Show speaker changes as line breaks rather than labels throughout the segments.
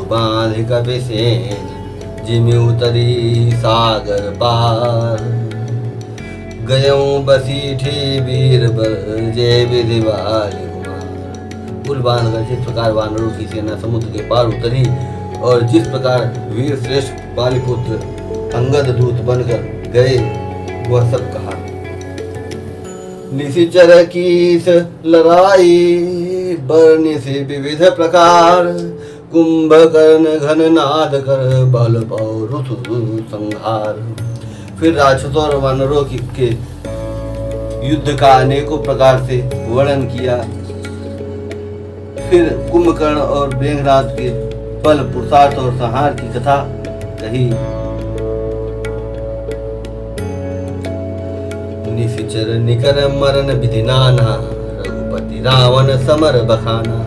बांध कपि सेन जिमि उतरी सागर पार। गयऊं बसीठी बीरबल जय विधि बाली कुमार। पुल बांध कर जिस प्रकार वानरों की सेना समुद्र के पार उतरी और जिस प्रकार वीर श्रेष्ठ बालीपुत्र अंगद दूत बनकर गए वह सब कहा। निशिचर कीस लड़ाई बरनि से विविध प्रकार। कुंभकर्ण घन नाद कर बल पौरुष संहार। फिर राक्षसों और वानरों के युद्ध का अनेकों प्रकार से वर्णन किया। फिर कुंभकर्ण और मेघनाद के बल पुरुषार्थ और संहार की कथा कही। निशिचर निकर मरण विधि नाना रघुपति रावण समर बखाना।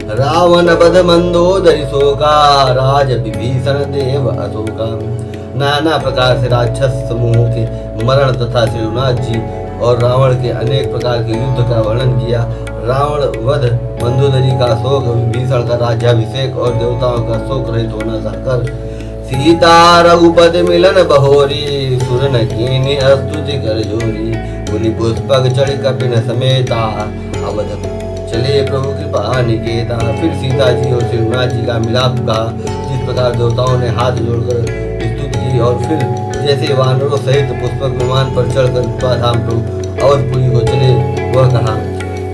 रावण बध मंदोदरी शोका राज विभीषण देव अशोका। नाना प्रकार से राक्षस समूहों के मरण तथा श्री रघुनाथ जी और रावण के अनेक प्रकार के युद्ध का वर्णन किया। रावण वध, मंदोदरी का शोक, विभीषण का राज्याभिषेक और देवताओं का शोक रहित होना चाहकर। सीता रघुपति मिलन बहोरी सुर न कीनी स्तुति कर जोरी। मुनि पुष्पक चढ़ कपिन समेता अवध चले प्रभु कृपा निकेता। फिर सीता जी और श्री रघुनाथ जी का मिलाप का जिस प्रकार देवताओं ने हाथ जोड़कर स्तुति की और फिर जैसे वानरों सहित पुष्पक विमान पर चढ़कर धाम प्रभु अवधपुरी को चले वह कहा।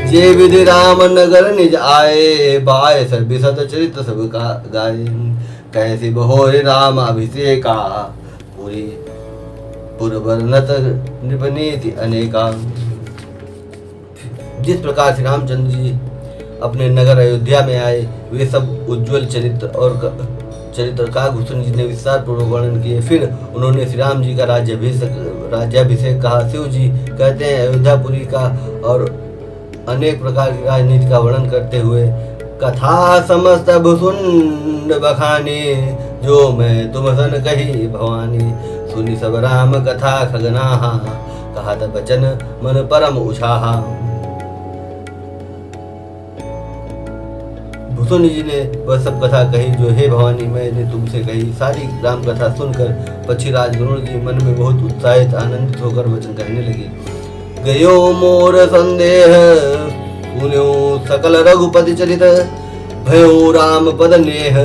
जे विधि राम नगर निज आए बाय सर्विसत चरित सब का गाये। कैसे बहोरे राम अभिषेका पूरी पुरवरनत निपनीति अनेका। जिस प्रकार श्री रामचंद्र जी अपने नगर अयोध्या में आए वे सब उज्जवल चरित्र का भूषण जी ने विस्तार पूर्वक वर्णन किए। फिर उन्होंने श्री राम जी का राज्याभिषेक कहा। शिव जी कहते हैं अयोध्यापुरी का और अनेक प्रकार की राजनीति का वर्णन करते हुए कथा समस्त भुसुंड बखानी जो मैं तुम सन कही भवानी। सुनी सब राम कथा खगनाहा कहा था बचन मन परम उछाहा। भूषुंड जी ने वह सब कथा कही जो हे भवानी मैंने तुमसे कही। सारी राम कथा सुनकर पक्षीराज गरुड़ जी मन में बहुत उत्साहित आनंदित होकर वचन कहने लगे। गयो मोर संदेह सुन्यो सकल रघुपति चरित। भयो राम पद नेह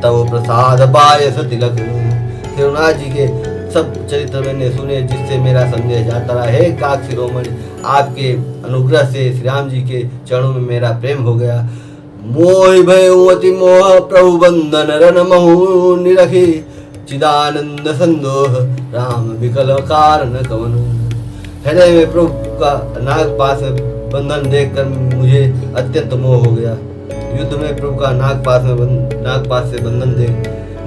तव प्रसाद बायस तिलक। श्री रघुनाथ जी के सब चरित्र मैंने सुने जिससे मेरा संदेह जाता रहा। हे काक शिरोमणि आपके अनुग्रह से श्री राम जी के चरणों में मेरा प्रेम हो गया। मोहि भयो अति मोह प्रभु बंधन रन महु निरखी। चिदानंद संदोह राम विकल कारण कवन। हृदय में प्रभु का नागपाश बंधन देखकर मुझे अत्यंत मोह हो गया। युद्ध में प्रभु का नागपाश से बंधन देख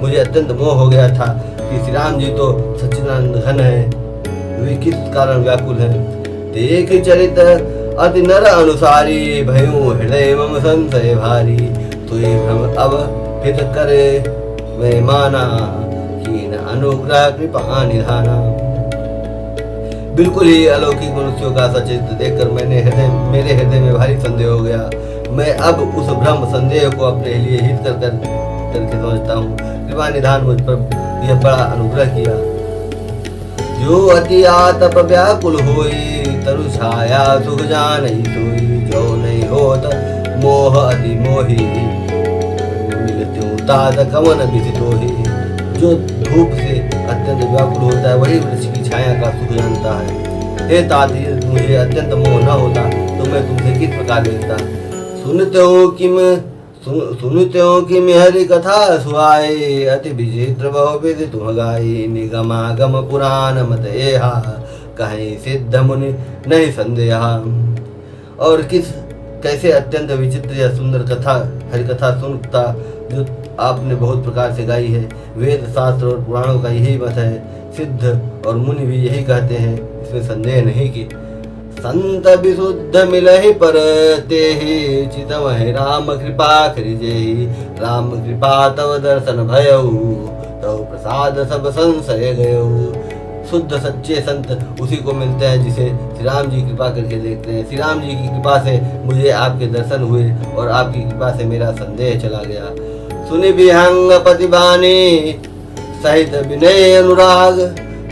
मुझे अत्यंत मोह हो गया था कि श्री राम जी तो सच्चिदानंद घन है, वे किस कारण व्याकुल है। देख चरित अति नर अनुसारी भयो हृदय मम संशय भारी। तुई भ्रम अब हित करे मैं माना कीन अनुग्रह कृपा निधाना। बिल्कुल ही अलौकिक मनुष्यों का सचित्र देखकर मेरे हृदय में भारी संदेह हो गया। मैं अब उस भ्रम संदेह को अपने लिए हित करके समझता हूँ। कृपा निधान मुझ पर यह बड़ा अनुग्रह किया। जो अति आतप व्याकुल होई तरु छाया सुख जानहि सोई। जो नहीं होत मोह अति मोही मिलत्यों तात कवन बिसितोहि। जो धूप से अत्यंत व्याकुल होता है वही वृक्ष की छाया का सुख जानता है। हे तात मुझे अत्यंत मोह न होता तो मैं तुमसे किस प्रकार मिलता। सुनते हो कि हरि कथा सुहाए। अति विचित्र बहुविधि तुम गाई। निगमागम पुराण मत एहा कहीं सिद्ध मुनि नहीं संदेहा। और कैसे अत्यंत विचित्र या सुंदर कथा हरि कथा सुनता जो आपने बहुत प्रकार से गाई है। वेद शास्त्र और पुराणों का यही मत है। सिद्ध और मुनि भी यही कहते हैं, इसमें संदेह नहीं कि संत विशुद्ध मिलहि पर तेहि। चितम है राम कृपा करिजेहि। राम कृपा तव दर्शन भयउ तव प्रसाद सब संशय गयउ। शुद्ध सच्चे संत उसी को मिलते हैं जिसे श्री राम जी कृपा करके देखते हैं। श्री राम जी की कृपा से मुझे आपके दर्शन हुए और आपकी कृपा से मेरा संदेह चला गया। सुनि विहंग प्रतिभानी सहित विनय अनुराग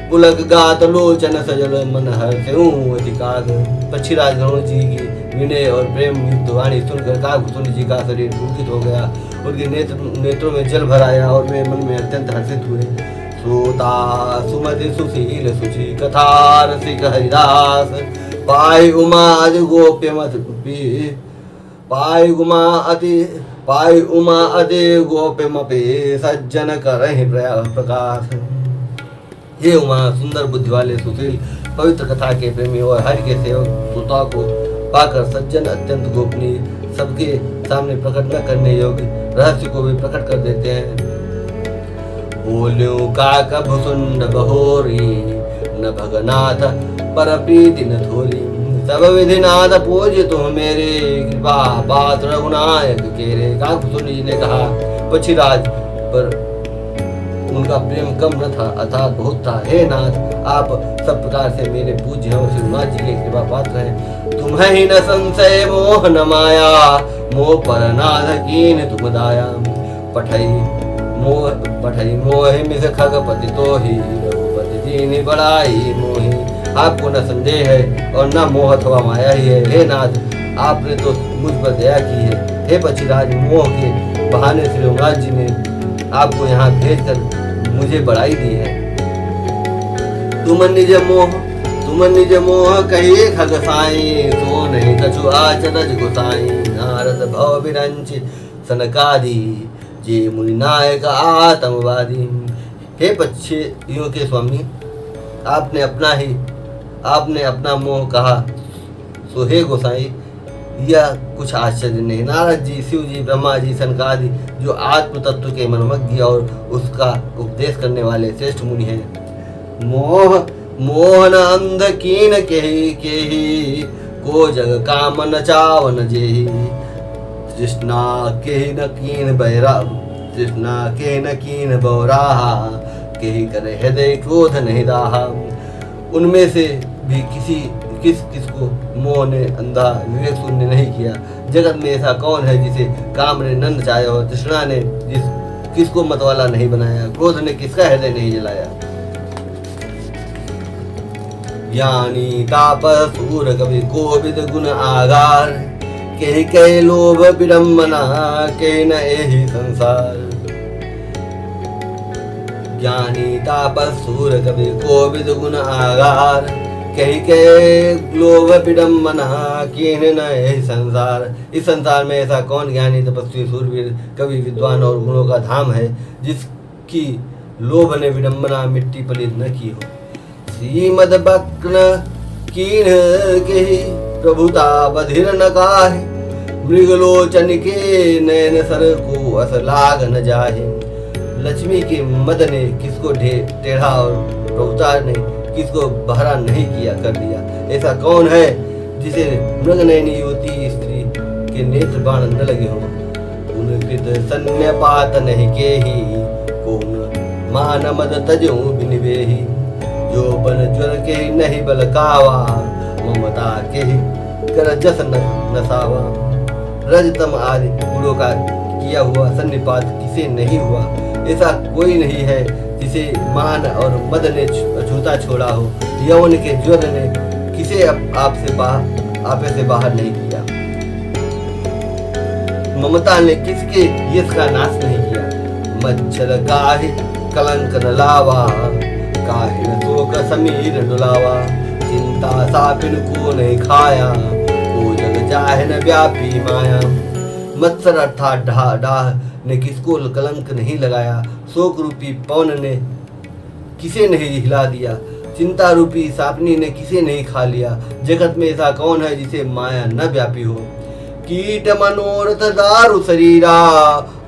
पुलक गात लोचन सजल मन हर्षऊं अधिकाग। पक्षीराज गरुड़ जी की विनय और प्रेम युक्त वाणी सुनकर काकभूषुंड जी का शरीर पुलकित हो गया, उनके नेत्रों में जल भर आया और वे मन में अत्यंत हर्षित हुए। श्रोता सुमति सुशील सुचि कथा रसिक हरिदास पाई उमा अति गोप्य मत पाई उमा अति गोप्य मपे सज्जन करहि प्रकाश। हे उमा, सुंदर बुद्धि वाले सुशील पवित्र कथा के प्रेमी और हरि के सेवक श्रोता को पाकर सज्जन अत्यंत गोपनीय, सबके सामने प्रकट न करने योग्य रहस्य को भी प्रकट कर देते हैं। बोल्यो काकभूषुंड बहोरी न भगनाथ पर प्रीति न थोरी सब विधि नाथ पूज्य तुम मेरे कृपा पात्र रघुनायक केरे। काकभूषुंड जी ने कहा, पक्षीराज पर उनका प्रेम कम न था अर्थात बहुत था। हे नाथ, आप सब प्रकार से मेरे पूज्य हैं और श्रीनाथ जी के कृपा पात्र हैं। तुम्हें ही न संशय मोह न माया मोह पर नाथ कीन तुम दाया। पठई मोहि मिस खगपति तो ही रघुपति दीनि बड़ाई मोहि। आपको न संदेह है और न मोह अथवा माया ही है। हे नाथ, आपने तो मुझ पर दया की है। हे पक्षीराज, मोह के बहाने श्री रघुनाथ जी ने आपको यहाँ भेजकर मुझे बढ़ाई दी है। तुम निज मोह कहिए खग साई सो नहीं कछु आचरज गोसाई। नारद भव विरंच सनकादि जे मुनि नायक आत्मवादी। हे पक्षियों के स्वामी, आपने अपना मोह कहा सो हे गोसाई, यह कुछ आश्चर्य नहीं। नारद जी, शिव जी, ब्रह्मा जी, सनकादि जो आत्म तत्व के मनोमज्ञ और उसका उपदेश करने वाले श्रेष्ठ मुनि हैं। मोहन अंध कीन केही को जग काम न चावन जेही। तृष्णा के न कीन बौराहा केही करे हृदय क्रोध नहीं दाहा। उनमें से भी किसको मोह ने अंधा विवेक शून्य नहीं किया। जगत में ऐसा कौन है जिसे काम ने न नचाया और तृष्णा ने किसको मतवाला नहीं बनाया, क्रोध ने किसका हृदय नहीं जलाया। ज्ञानी तापस सूर कवि कोविद गुण आगार कही कहे लोभ विडम्बना कही न एहि संसार। ज्ञानी तापस सूर कवि कोविद गुण आगार कही के लोभ विडम्बना कीन न यही संसार। इस संसार में ऐसा कौन ज्ञानी तपस्वी सूरवीर कवि विद्वान और गुणों का धाम है जिसकी लोभ ने विडम्बना मिट्टी पलित न की हो। श्रीमद बक्न कीन के प्रभुता बधिर न काहे मृगलोचन के नयन सर को अस लाग न जाहे। लक्ष्मी के मद ने किसको टेढ़ा और प्रभुता ने किसको बहरा नहीं किया कर दिया। ऐसा कौन है जिसे मृगनयनी युवती स्त्री के नेत्र बाण न लगे हो। उनकृत सन्यपात नहीं के ही कौन मान मद तजो बिनिवेही। जो बन ज्वर के नहीं बल कावा ममता के ही कर जस नसावा। रजतम आदि गुणों का किया हुआ सन्निपात किसे नहीं हुआ। ऐसा कोई नहीं है जिसे मान और मद ने अछूता छोड़ा हो। यौवन के ज्वर ने किसे आपे से बाहर नहीं किया। ममता ने किसके यश का नाश नहीं किया। मच्छर काहे कलंक न लावा काहे न शोक समीर डुलावा। चिंता सापिन को नहीं खाया को जग चाहे न व्यापी माया। मत्सर अर्थात डाह ने किसको कलंक नहीं लगाया। शोक रूपी पवन ने किसे नहीं हिला दिया। चिंता रूपी सापनी ने किसे नहीं खा लिया। जगत में ऐसा कौन है जिसे माया न व्यापी हो। कीट मनोरथ दारु शरीरा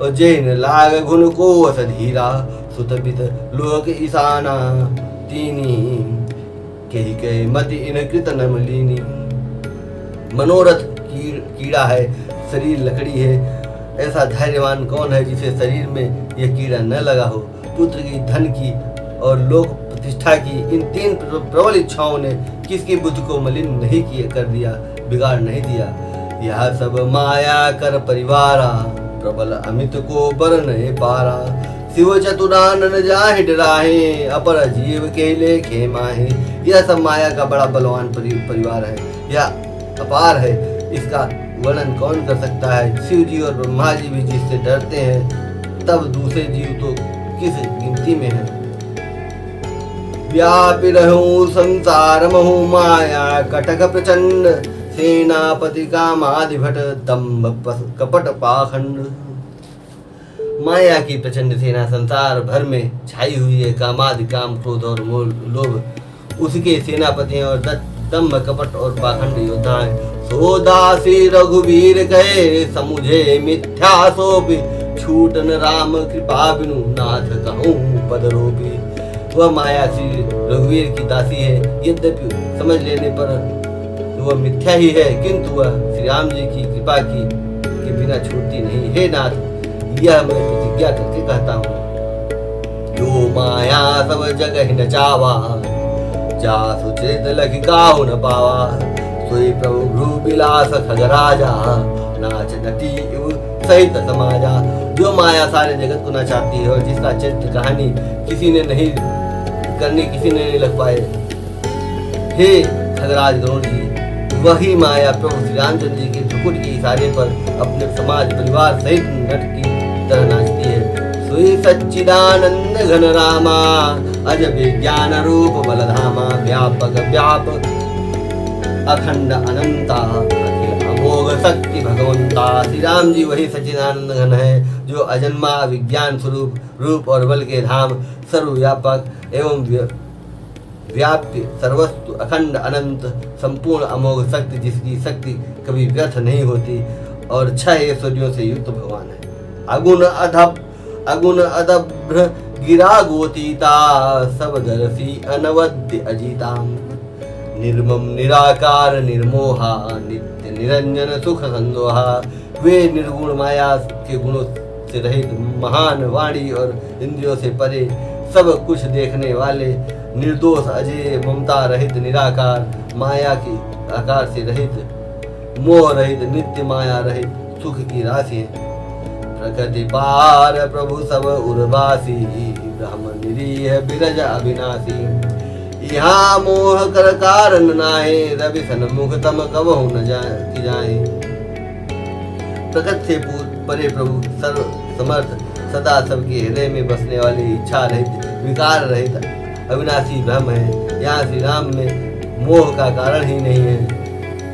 और जैन लाग गुण को असधीरा। सुतबित लोक ईशाना तीनी कही कहे मति इन कृत न मलिनी। मनोरथ कीड़ा है, शरीर लकड़ी है। ऐसा धैर्यवान कौन है जिसे शरीर में यह कीड़ा न लगा हो। पुत्र की, धन की और लोक प्रतिष्ठा की इन तीन प्रबल इच्छाओं ने किसकी बुद्धि को मलिन नहीं किया कर दिया, बिगाड़ नहीं दिया। यह सब माया कर परिवारा प्रबल अमित को बर नहीं पारा। शिव चतुरानन जाहि डराहे, अपर जीव के लेखे माहे। यह सब माया का बड़ा बलवान परिवार है, यह अपार है, इसका वर्णन कौन कर सकता है। शिव जी और ब्रह्मा जी भी जिससे डरते हैं, तब दूसरे जीव तो किस गिनती में है। व्यापी रहूं संसार महु माया, कटक प्रचंड सेनापति कामाधिभट, दंभ कपट पाखंड। माया की प्रचंड सेना संसार भर में छाई हुई है। कामादि काम, क्रोध और लोभ उसके सेनापति हैं, और दंभ कपट और पाखंड योद्धा हैं। सो दासी रघुवीर गए, समुझे मिथ्या सोपी। छूटन राम कृपा बिनु, नाथ कहूँ पदरोपी। वह माया श्री रघुवीर की दासी है, यद्यपि समझ लेने पर वह मिथ्या ही है, किंतु वह श्री राम जी की कृपा की के बिना छूटती नहीं। हे नाथ, यह मैं प्रतिज्ञा करके कहता हूँ। जो माया सब जगह न चावा, जा सुचरित लखि काहु न पावा। सोई प्रभु भ्रू बिलास खगराजा, नाच नटी सहित समाजा। जो माया सारे जगत को नचाती है, और जिसका चरित्र कहानी किसी ने नहीं लग पाए। हे खगराज गरुड़ जी, वही माया प्रभु श्री रामचंद्र जी के भ्रुकुट के इशारे पर अपने समाज परिवार सहित नट की तरह नाचती है। सोई सच्चिदानंद घन रामा, अज विज्ञान रूप बलधामा। व्यापक व्याप अखंड अनंता, अखिल अमोघ शक्ति भगवंता। श्री राम जी वही सच्चिदानंद घन है, जो अजन्मा विज्ञान स्वरूप रूप और बल के धाम, सर्वव्यापक एवं व्याप्य सर्वस्तु अखंड अनंत संपूर्ण अमोघ शक्ति, जिसकी शक्ति कभी व्यर्थ नहीं होती, और 6 ऐश्वर्यों से युक्त भगवान है। अगुण अदभ्र गिरा गोतीता, सब दर्शी अनवद्य अजीताम। निर्मम निराकार निर्मोहा, नित्य निरंजन सुख संदोहा। वे निर्गुण माया के गुणों से रहित, महान वाणी और इंद्रियों से परे, सब कुछ देखने वाले, निर्दोष अजय ममता रहित निराकार, माया के आकार से रहित, मोह रहित, नित्य माया रहित, सुख की राशि है। प्रकृति पार प्रभु सब उर्वासी, ब्रह्म निरीह बिरज अविनाशी। यहाँ मोह कर कारण नाहे, रवि सन्मुख तम कबहु न जाए। प्रकृति से परे प्रभु सर्व समर्थ, सदा सबके हृदय में बसने वाली, इच्छा रहित, विकार रहित, अविनाशी ब्रह्म है। यहाँ श्री राम में मोह का कारण ही नहीं है।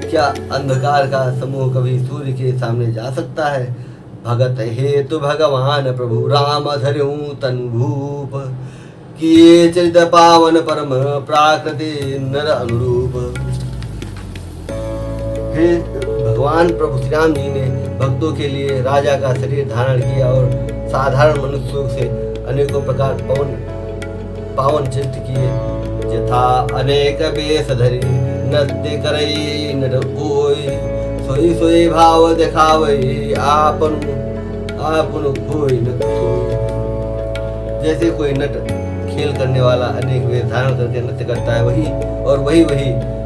क्या अंधकार का समूह कभी सूर्य के सामने जा सकता है। भगत हेतु भगवान प्रभु राम धर्यू तन भूप, किए चरित पावन परम प्राकृति नर अनुरूप। हे भगवान प्रभु श्री राम जी ने भक्तों के लिए राजा का शरीर धारण किया, और साधारण मनुष्यों से अनेकों प्रकार पावन चित्त किए। यथा अनेक वेश धरी, नृत्य करई नर कोई। सोई सोई भाव दिखावई, आपन कोई न सोई। जैसे कोई नट खेल करने वाला अनेक वेश धारण करके नृत्य करता है, वही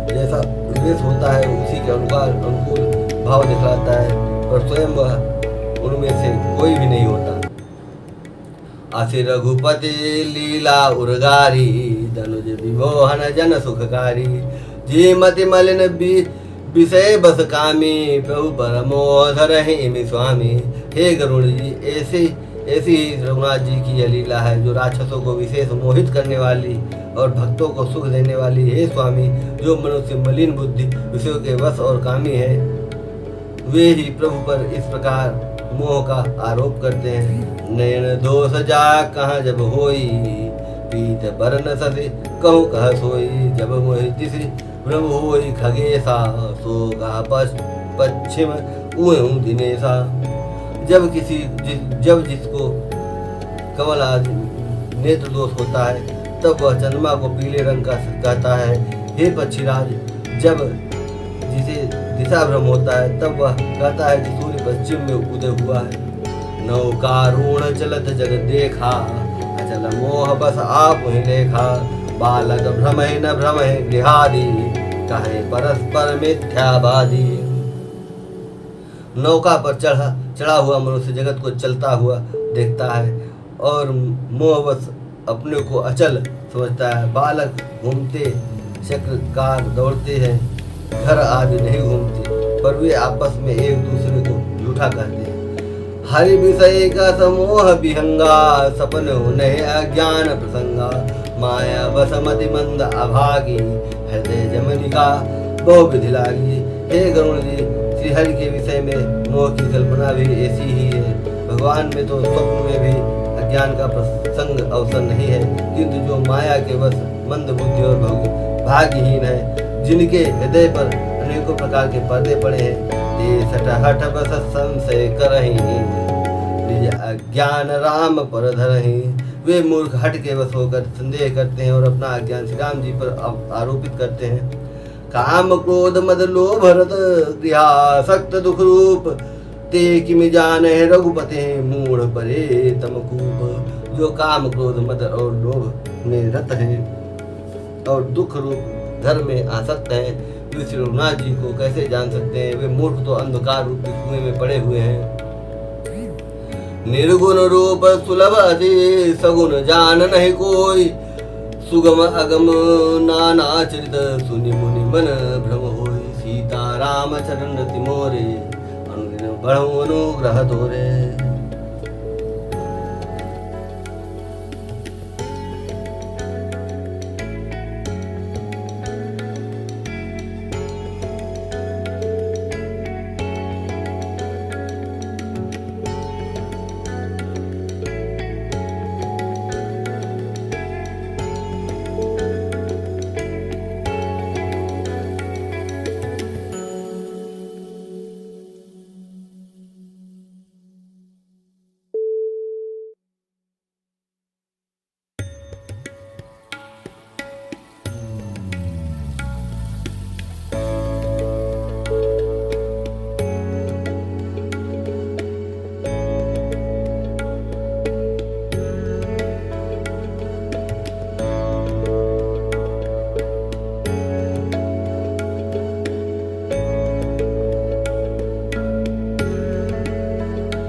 जैसा वेश होता है, उसी के अनुकूल भाव दिखलाता है, और स्वयं वह उनमें से कोई भी नहीं होता। आसि रघुपति लीला उर्गारी, धनुज विमोहन जन सुखकारी। जी मति मलिन विषय बस कामी, प्रभु परमोह धरहि स्वामी। हे गरुड़ जी, ऐसी रघुनाथ जी की यह लीला है, जो राक्षसों को विशेष मोहित करने वाली और भक्तों को सुख देने वाली। हे स्वामी, जो मनुष्य मलिन बुद्धि विषयों के वश और कामी है, वे ही प्रभु पर इस प्रकार मोह का आरोप करते हैं। नयन दोष जा कहाँ जब होई, पीत बरन ससे कहूँ कह सोई। जब मोहि तिसि भ्रम होई खगेशा, सो गा पश्चिम उहूँ दिनेशा। जब जिसको कमल आदि नेत्र दोष होता है, तब वह चंद्रमा को पीले रंग का कहता है। हे पक्षीराज, जब जिसे दिशा भ्रम होता है, तब वह कहता है कि सूर्य पश्चिम में उदय हुआ है। नौकारूढ़ चलत जग देखा, अचल मोह बस आप ही लेखा। बालक भ्रम न भ्रम गृहादि, कहे परस्पर मिथ्यावादी। नौका पर चढ़ा हुआ मनुष्य जगत को चलता हुआ देखता है और मोहवश अपने को अचल समझता है। बालक घूमते चक्रकार दौड़ते हैं, घर आदि नहीं घूमते, पर वे आपस में एक दूसरे को झूठा कहते हैं। हरि विषय का समोह विहंगा, सपन उन्हें अज्ञान प्रसंगा। माया बसमति मंद अभागी, हृदय जमनिका बहु विधि लागी। हे गरुण जी, श्री हरि के विषय में मोह की कल्पना भी ऐसी ही है। भगवान में तो स्वप्न में भी अज्ञान का प्रसंग अवसर नहीं है, किंतु जो माया के बस मंद बुद्धि और भाग्यहीन है, जिनके हृदय पर अनेकों प्रकार के पर्दे पड़े हैं, ये सटहट बस संशय करहीं, निज अज्ञान राम पर धरहीं। वे मूर्ख हट के बस होकर संदेह करते हैं और अपना अज्ञान श्री राम जी पर आरोपित करते हैं। काम क्रोध मद लोभ रत गृहासक्त दुख रूप, ते किम जाने रघुपते मूढ़ परे तमकूप। जो काम क्रोध मद और लोभ में रत है और दुख रूप घर में आसक्त हैं, वे श्री रघुनाथ जी को कैसे जान सकते हैं? वे मूर्ख तो अंधकार रूप कुएं में पड़े हुए हैं। निर्गुण रूप सुलभ अति, सगुण जान नहीं कोई। सुगम अगम नाना चरित, सुनि मुनि मन भ्रम होई। सीता राम चरण रति मोरे, अनुदिन बढ़ऊ अनुग्रह तोरे।